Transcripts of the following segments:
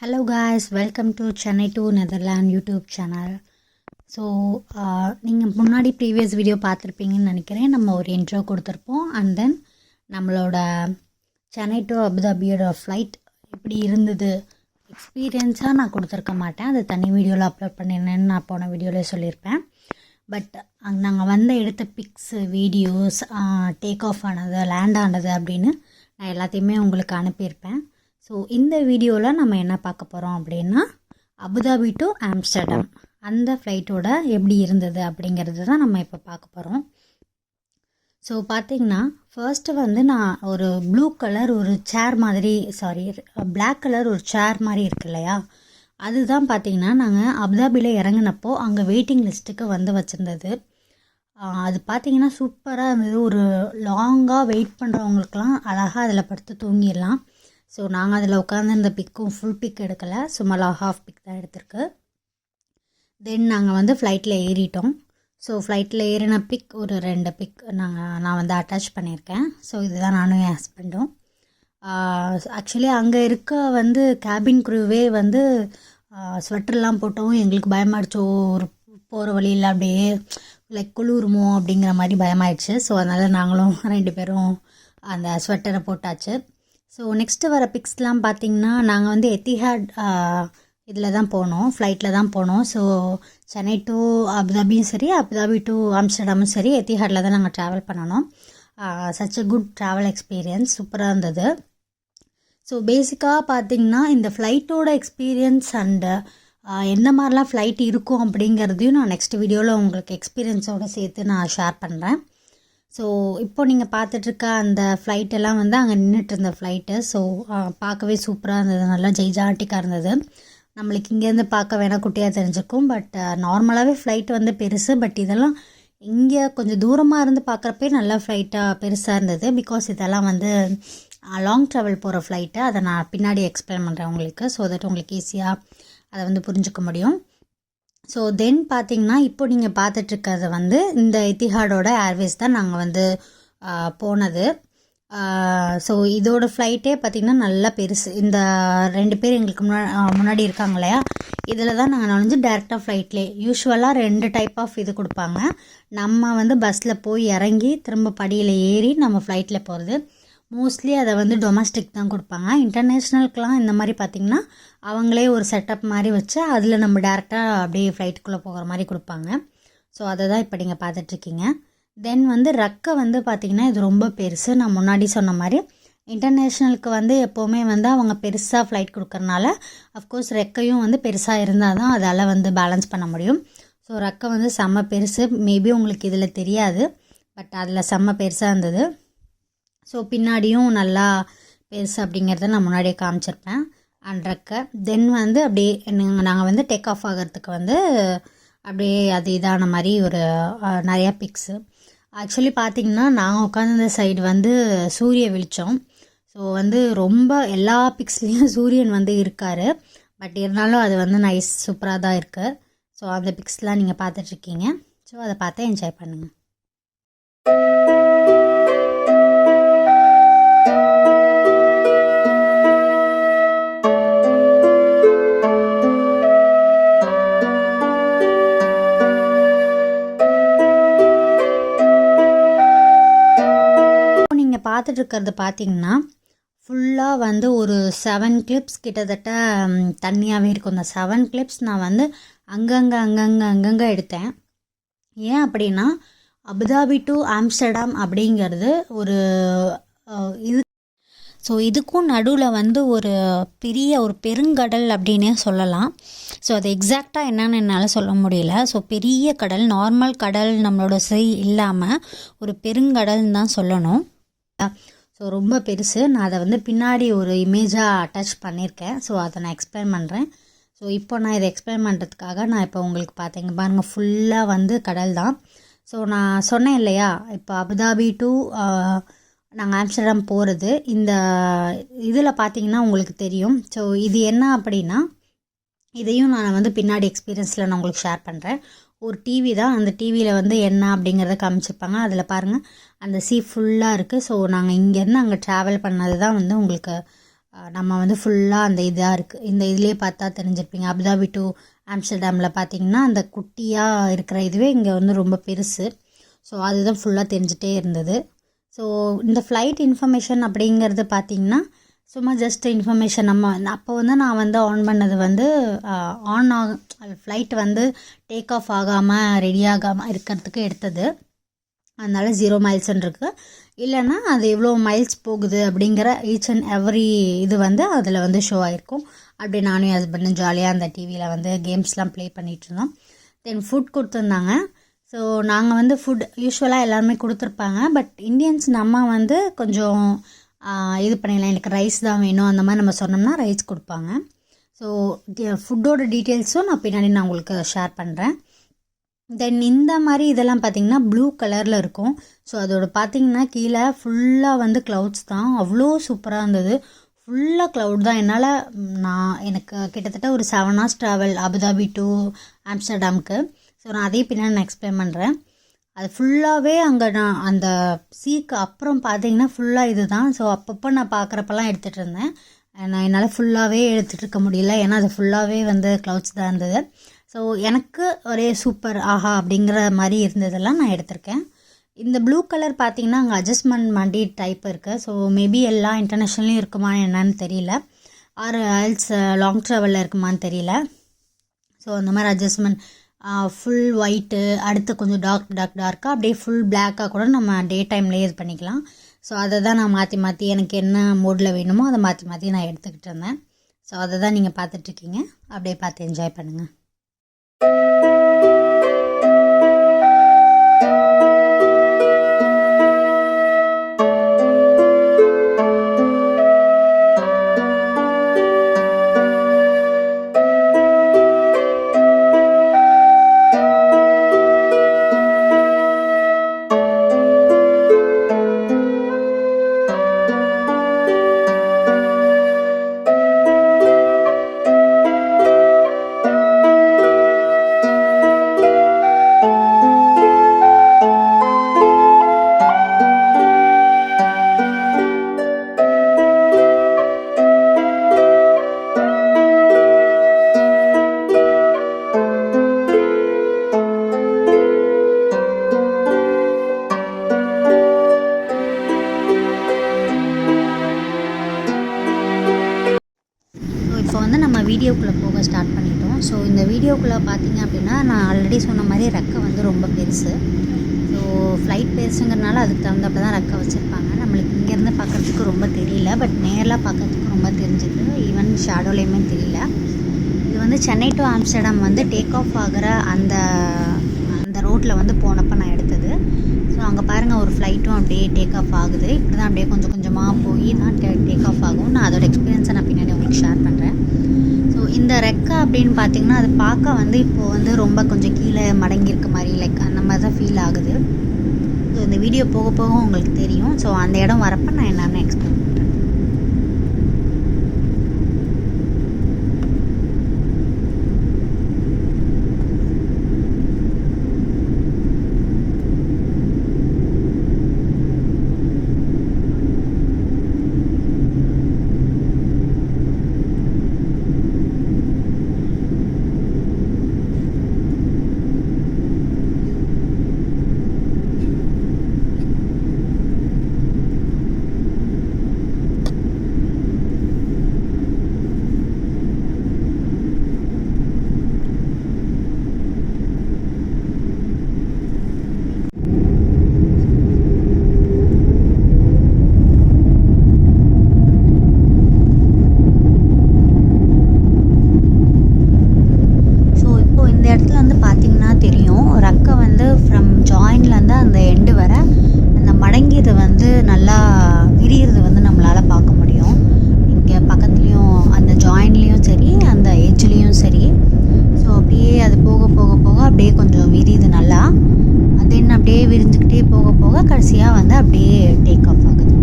Hello guys, welcome to Chennai to Netherlands YouTube channel. So நீங்கள் முன்னாடி previous video பார்த்துருப்பீங்கன்னு நினைக்கிறேன். நம்ம ஒரு இன்ட்ரோ கொடுத்துருப்போம். அண்ட் தென் நம்மளோட சென்னை டு அபுதாபியோட ஃப்ளைட் எப்படி இருந்தது எக்ஸ்பீரியன்ஸாக நான் கொடுத்துருக்க மாட்டேன். அது தனி வீடியோவில் அப்லோட் பண்ணிருந்தேன்னு நான் போன வீடியோவில் சொல்லியிருப்பேன். பட் நாங்கள் எடுத்த பிக்ஸு வீடியோஸ் டேக் ஆஃப் ஆனது லேண்ட் ஆனது அப்படின்னு நான் எல்லாத்தையுமே உங்களுக்கு அனுப்பியிருப்பேன். ஸோ இந்த வீடியோவில் நம்ம என்ன பார்க்க போகிறோம் அப்படின்னா அபுதாபி டு ஆம்ஸ்டர்டாம் அந்த ஃப்ளைட்டோட எப்படி இருந்தது அப்படிங்கிறது தான் நம்ம இப்போ பார்க்க போகிறோம். ஸோ பார்த்திங்கன்னா ஃபர்ஸ்ட்டு நான் ஒரு ப்ளூ கலர் ஒரு சேர் மாதிரி பிளாக் கலர் ஒரு சேர் மாதிரி இருக்கு இல்லையா, அதுதான் பார்த்திங்கன்னா நாங்கள் அபுதாபியில் இறங்கினப்போ அங்கே வெயிட்டிங் லிஸ்ட்டுக்கு வச்சுருந்தது. அது பார்த்திங்கன்னா சூப்பராக இருந்தது. ஒரு லாங்காக வெயிட் பண்ணுறவங்களுக்கெல்லாம் அழகாக அதில் படுத்து தூங்கிடலாம். ஸோ நாங்கள் அதில் உட்காந்து இந்த பிக்கும் ஃபுல் பிக் எடுக்கலை, சும்மா ஹாஃப் பிக் தான் எடுத்திருக்கு. தென் நாங்கள் ஃப்ளைட்டில் ஏறிட்டோம். ஸோ ஃப்ளைட்டில் ஏறின பிக் ஒரு 2 பிக் நான் அட்டாச் பண்ணியிருக்கேன். ஸோ இதுதான் நானும் என் ஹஸ்பண்டும். ஆக்சுவலி அங்கே இருக்க கேபின் க்ரூவே ஸ்வெட்டர்லாம் போட்டவும் எங்களுக்கு பயமாயிடுச்சோ, ஒரு போகிற வழியில் அப்படியே லைக் குளிருமோ அப்படிங்கிற மாதிரி பயமாயிடுச்சு. ஸோ அதனால் நாங்களும் 2 பேரும் அந்த ஸ்வெட்டரை போட்டாச்சு. ஸோ நெக்ஸ்ட்டு வர பிக்ஸ்லாம் பார்த்திங்கன்னா நாங்கள் எத்திஹாட் இதில் தான் போனோம், ஃப்ளைட்டில் தான் போனோம். ஸோ சென்னை டு அபுதாபியும் சரி, அபுதாபி டு ஆம்ஸ்டர்டாமும் சரி, எத்திஹாடில் தான் நாங்கள் ட்ராவல் பண்ணணும். Such a good travel experience, சூப்பராக இருந்தது. ஸோ பேசிக்காக பார்த்திங்கன்னா இந்த ஃப்ளைட்டோட எக்ஸ்பீரியன்ஸ் அண்டு எந்த மாதிரிலாம் ஃப்ளைட் இருக்கும் அப்படிங்கிறதையும் நான் நெக்ஸ்ட் வீடியோவில் உங்களுக்கு எக்ஸ்பீரியன்ஸோடு சேர்த்து நான் ஷேர் பண்ணுறேன். ஸோ இப்போ நீங்கள் பார்த்துட்ருக்க அந்த ஃப்ளைட்டெல்லாம் அங்கே நின்றுட்டு இருந்த ஃப்ளைட்டு. ஸோ பார்க்கவே சூப்பராக இருந்தது, நல்லா ஜெய்ஜாட்டிக்காக இருந்தது. நம்மளுக்கு இங்கேருந்து பார்க்க வேணால் குட்டியாக தெரிஞ்சிருக்கும். பட் நார்மலாகவே ஃப்ளைட் பெருசு. பட் இதெல்லாம் இங்கே கொஞ்சம் தூரமாக இருந்து பார்க்குறப்பே நல்லா ஃப்ளைட்டாக பெருசாக இருந்தது. பிகாஸ் இதெல்லாம் லாங் ட்ராவல் போகிற ஃப்ளைட்டு. அதை நான் பின்னாடி எக்ஸ்பிளைன் பண்ணுறேன் உங்களுக்கு. ஸோ தட் உங்களுக்கு ஈஸியாக அதை புரிஞ்சுக்க முடியும். ஸோ தென் பார்த்திங்கன்னா இப்போ நீங்கள் பார்த்துட்ருக்கிறது இந்த எத்திஹாடோட ஏர்வேஸ் தான் நாங்கள் போனது. ஸோ இதோட ஃப்ளைட்டே பார்த்திங்கன்னா நல்லா பெருசு. இந்த 2 பேர் எங்களுக்கு முன்னாடி இருக்காங்க இல்லையா, இதில் தான் நாங்கள் டேரெக்டாக ஃப்ளைட்லேயே யூஸ்வலாக 2 டைப் ஆஃப் இது கொடுப்பாங்க. நம்ம பஸ்ஸில் போய் இறங்கி திரும்ப படியில் ஏறி நம்ம ஃப்ளைட்டில் போகிறது. மோஸ்ட்லி அதை டொமஸ்டிக் தான் கொடுப்பாங்க. இன்டர்நேஷ்னலுக்கெலாம் இந்த மாதிரி பார்த்திங்கன்னா அவங்களே ஒரு செட்டப் மாதிரி வச்சு அதில் நம்ம டேரெக்டாக அப்படியே ஃப்ளைட்டுக்குள்ளே போகிற மாதிரி கொடுப்பாங்க. ஸோ அதை தான் இப்போ நீங்கள் பார்த்துட்ருக்கீங்க. தென் ரெக்கை பார்த்திங்கன்னா இது ரொம்ப பெருசு. நான் முன்னாடி சொன்ன மாதிரி இன்டர்நேஷ்னலுக்கு எப்போவுமே அவங்க பெருசாக ஃப்ளைட் கொடுக்கறனால அஃப்கோர்ஸ் ரெக்கையும் பெருசாக இருந்தால் தான் அதால் பேலன்ஸ் பண்ண முடியும். ஸோ ரெக்கை செம்ம பெருசு. மேபி உங்களுக்கு இதில் தெரியாது, பட் அதில் செம்ம பெருசாக இருந்தது. ஸோ பின்னாடியும் நல்லா பெருசு அப்படிங்கிறத நான் முன்னாடியே காமிச்சிருப்பேன் அண்ட் ரெக்கை. தென் அப்படியே நாங்கள் டேக் ஆஃப் ஆகிறதுக்கு அப்படியே அது இதான மாதிரி ஒரு நிறையா பிக்ஸு. ஆக்சுவலி பார்த்திங்கன்னா நாங்கள் உட்காந்துருந்த சைடு சூரிய வெளிச்சம். ஸோ ரொம்ப எல்லா பிக்ஸ்லேயும் சூரியன் இருக்கார். பட் இருந்தாலும் அது நைஸ் சூப்பராக தான் இருக்குது. ஸோ அந்த பிக்ஸ்லாம் நீங்கள் பார்த்துட்ருக்கீங்க. ஸோ அதை பார்த்து என்ஜாய் பண்ணுங்கள். பார்த்துட்ருக்கிறது பார்த்திங்கன்னா ஃபுல்லாக ஒரு 7 கிளிப்ஸ் கிட்டத்தட்ட தண்ணியாகவே இருக்கும். இந்த 7 கிளிப்ஸ் நான் அங்கங்கே எடுத்தேன். ஏன் அப்படின்னா அபுதாபி டு ஆம்ஸ்டர்டாம் அப்படிங்கிறது ஒரு இது. ஸோ இதுக்கும் நடுவில் ஒரு பெரிய ஒரு பெருங்கடல் அப்படின்னே சொல்லலாம். ஸோ அது எக்ஸாக்டாக என்னன்னு என்னால் சொல்ல முடியல. ஸோ பெரிய கடல், நார்மல் கடல் நம்மளோட இல்லாமல் ஒரு பெருங்கடல்னு தான் சொல்லணும். ஸோ ரொம்ப பெருசு. நான் அதை பின்னாடி ஒரு இமேஜாக அட்டாச் பண்ணியிருக்கேன். ஸோ அதை நான் எக்ஸ்பிளைன் பண்ணுறேன். ஸோ இப்போ நான் இதை எக்ஸ்பிளைன் பண்ணுறதுக்காக நான் இப்போ உங்களுக்கு பார்த்தீங்க பாருங்கள், ஃபுல்லாக கடல் தான். ஸோ நான் சொன்னேன் இல்லையா, இப்போ அபுதாபி டு நாங்கள் ஆம்ஸ்டர்டாம் போகிறது இந்த இதில் பார்த்தீங்கன்னா உங்களுக்கு தெரியும். ஸோ இது என்ன அப்படின்னா, இதையும் நான் பின்னாடி எக்ஸ்பீரியன்ஸில் நான் உங்களுக்கு ஷேர் பண்ணுறேன். ஒரு டிவி தான், அந்த டிவியில் என்ன அப்படிங்கிறத காமிச்சிருப்பாங்க. அதில் பாருங்கள் அந்த ஃபுல்லாக இருக்குது. ஸோ நாங்கள் இங்கேருந்து அங்கே ட்ராவல் பண்ணது தான் உங்களுக்கு நம்ம வந்து ஃபுல்லாக அந்த இதாக இருக்குது. இந்த இதுலேயே பார்த்தா தெரிஞ்சிருப்பீங்க. அபுதாபி டு ஆம்ஸ்டர்டாமில் பார்த்தீங்கன்னா அந்த குட்டியாக இருக்கிற இதுவே இங்கே வந்து ரொம்ப பெருசு. ஸோ அதுதான் ஃபுல்லாக தெரிஞ்சிட்டே இருந்தது. ஸோ இந்த ஃப்ளைட் இன்ஃபர்மேஷன் அப்படிங்கிறது பார்த்திங்கன்னா சும்மா ஜஸ்ட் இன்ஃபர்மேஷன். அப்போ வந்து நான் வந்து ஆன் பண்ணது வந்து ஆன் ஃப்ளைட் வந்து டேக் ஆஃப் ஆகாமல் ரெடி ஆகாமல் இருக்கிறதுக்கு எடுத்தது. அதனால் 0 மைல்ஸ்ன்னு இருக்குது. இல்லைன்னா அது எவ்வளோ மைல்ஸ் போகுது அப்படிங்கிற ஈச் அண்ட் எவ்ரி இது வந்து அதில் வந்து ஷோ ஆகிருக்கும். அப்படி நானும் என் ஹஸ்பண்டும் ஜாலியாக அந்த டிவியில் வந்து கேம்ஸ்லாம் ப்ளே பண்ணிகிட்டு இருந்தோம். தென் ஃபுட் கொடுத்துருந்தாங்க. ஸோ நாங்கள் வந்து ஃபுட் யூஸ்வலாக எல்லாருமே கொடுத்துருப்பாங்க. பட் இந்தியன்ஸ் நம்ம வந்து கொஞ்சம் இது பண்ணிடலாம், எனக்கு ரைஸ் தான் வேணும் அந்த மாதிரி நம்ம சொன்னோம்னா ரைஸ் கொடுப்பாங்க. ஸோ ஃபுட்டோட டீட்டெயில்ஸும் நான் பின்னாடி நான் உங்களுக்கு ஷேர் பண்ணுறேன். தென் இந்த மாதிரி இதெல்லாம் பார்த்திங்கன்னா ப்ளூ கலரில் இருக்கும். ஸோ அதோட பார்த்திங்கன்னா கீழே ஃபுல்லாக வந்து க்ளவுட்ஸ் தான். அவ்வளோ சூப்பராக இருந்தது. ஃபுல்லாக க்ளவுட் தான். எனக்கு கிட்டத்தட்ட ஒரு 7 hours ட்ராவல் அபுதாபி டு ஆம்ஸ்டர்டாமுக்கு. ஸோ நான் அதே பின்னாடி நான் எக்ஸ்பிளைன் பண்ணுறேன். அது ஃபுல்லாகவே அங்கே நான் அந்த சீக்கு அப்புறம் பார்த்தீங்கன்னா ஃபுல்லாக இது தான். ஸோ அப்பப்போ நான் பார்க்குறப்பெல்லாம் எடுத்துகிட்டு இருந்தேன். நான் என்னால் ஃபுல்லாகவே எடுத்துகிட்டு இருக்க முடியல, ஏன்னா அது ஃபுல்லாகவே வந்து க்ளவுட்ஸ் தான் இருந்தது. ஸோ எனக்கு ஒரே சூப்பர் ஆஹா அப்படிங்கிற மாதிரி இருந்ததெல்லாம் நான் எடுத்திருக்கேன். இந்த ப்ளூ கலர் பார்த்திங்கன்னா அங்கே அட்ஜஸ்ட்மெண்ட் மண்டி டைப் இருக்குது. ஸோ மேபி எல்லா இன்டர்நேஷ்னல்லையும் இருக்குமா என்னன்னு தெரியல, ஆர் எல்ஸ் லாங் ட்ராவலில் இருக்குமான்னு தெரியல. ஸோ அந்த மாதிரி அட்ஜஸ்ட்மெண்ட் ஃபுல் ஒயிட்டு, அடுத்து கொஞ்சம் டார்க்காக அப்படியே ஃபுல் பிளாக்காக கூட நம்ம டே டைம்லேயே இது பண்ணிக்கலாம். ஸோ அதை தான் நான் மாற்றி மாற்றி எனக்கு என்ன மூடில் வேணுமோ அதை மாற்றி மாற்றி நான் எடுத்துக்கிட்டு இருந்தேன். ஸோ அதை தான் நீங்கள் பார்த்துட்ருக்கீங்க. அப்படியே பார்த்து என்ஜாய் பண்ணுங்கள். வீடியோக்குள்ளே போக ஸ்டார்ட் பண்ணிட்டோம். ஸோ இந்த வீடியோக்குள்ளே பார்த்தீங்க அப்படின்னா நான் ஆல்ரெடி சொன்ன மாதிரி ரெக்கை வந்து ரொம்ப பெருசு. ஸோ ஃப்ளைட் பெருசுங்கிறனால அதுக்கு தகுந்தப்போ தான் ரெக்கை வச்சுருப்பாங்க. நம்மளுக்கு இங்கேருந்து பார்க்குறதுக்கு ரொம்ப தெரியல, பட் நேரில் பார்க்குறதுக்கு ரொம்ப தெரிஞ்சுது. ஈவன் ஷேடோலேயுமே தெரியல. இது வந்து சென்னை டு ஆம்ஸ்டர்டாம் வந்து டேக் ஆஃப் ஆகிற அந்த ரோட்டில் வந்து போனப்போ நான் எடுத்தது. ஸோ அங்கே பாருங்கள் ஒரு ஃப்ளைட்டும் அப்படியே டேக் ஆஃப் ஆகுது. இப்படி தான் அப்படியே கொஞ்சம் கொஞ்சமாக போய் தான் டேக் ஆஃப் ஆகும். நான் அதோட எக்ஸ்பீரியன்ஸை நான் பின்னாடி உங்களுக்கு ஷேர் பண்ணுறேன். ஸோ இந்த ரெக்கை அப்படின்னு பார்த்திங்கன்னா அது பார்க்க வந்து இப்போது வந்து ரொம்ப கொஞ்சம் கீழே மடங்கியிருக்க மாதிரி லைக் அந்த மாதிரி தான் ஃபீல் ஆகுது. ஸோ இந்த வீடியோ போக போக உங்களுக்கு தெரியும். ஸோ அந்த இடம் வரப்போ நான் என்னென்னு எக்ஸ்பிளைன் பண்ணுறேன். கடைசியாக வந்து அப்படியே டேக் ஆஃப் ஆகுது.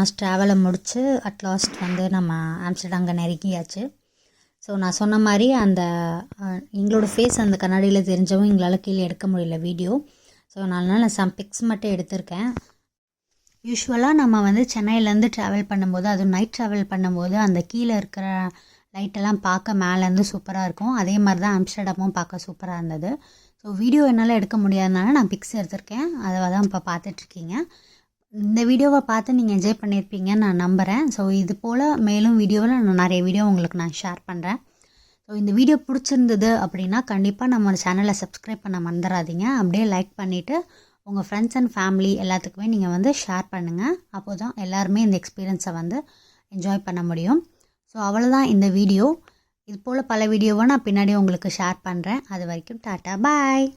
மாதம் ட்ராவலை முடித்து அட்லாஸ்ட் வந்து நம்ம ஆம்ஸ்டர்டாம் நெருங்கியாச்சு. ஸோ நான் சொன்ன மாதிரி அந்த எங்களோட ஃபேஸ் அந்த கண்ணாடியில் தெரிஞ்சவும் எங்களால் கீழே எடுக்க முடியல வீடியோ. ஸோ அதனால நான் சம் பிக்ஸ் மட்டும் எடுத்திருக்கேன். யூஸ்வலாக நம்ம வந்து சென்னையிலேருந்து ட்ராவல் பண்ணும்போது, அதுவும் நைட் ட்ராவல் பண்ணும்போது அந்த கீழே இருக்கிற லைட்டெல்லாம் பார்க்க மேலேருந்து சூப்பராக இருக்கும். அதே மாதிரி தான் ஆம்ஸ்டர்டாமும் பார்க்க சூப்பராக இருந்தது. ஸோ வீடியோ என்னால் எடுக்க முடியாதனால நான் பிக்ஸ் எடுத்திருக்கேன். அதை தான் இப்போ பார்த்துட்ருக்கீங்க. இந்த வீடியோவை பார்த்து நீங்கள் என்ஜாய் பண்ணியிருப்பீங்கன்னு நான் நம்புகிறேன். ஸோ இது போல் மேலும் வீடியோவில் நான் நிறைய வீடியோ உங்களுக்கு நான் ஷேர் பண்ணுறேன். ஸோ இந்த வீடியோ பிடிச்சிருந்தது அப்படின்னா கண்டிப்பாக நம்ம சேனலை சப்ஸ்கிரைப் பண்ண மறந்துடாதீங்க. அப்படியே லைக் பண்ணிவிட்டு உங்கள் ஃப்ரெண்ட்ஸ் அண்ட் ஃபேமிலி எல்லாத்துக்குமே நீங்கள் வந்து ஷேர் பண்ணுங்கள். அப்போ தான் எல்லாருமே இந்த எக்ஸ்பீரியன்ஸை வந்து என்ஜாய் பண்ண முடியும். ஸோ அவ்வளோதான் இந்த வீடியோ. இது போல் பல வீடியோவை நான் பின்னாடி உங்களுக்கு ஷேர் பண்ணுறேன். அது வரைக்கும் டாட்டா பாய்.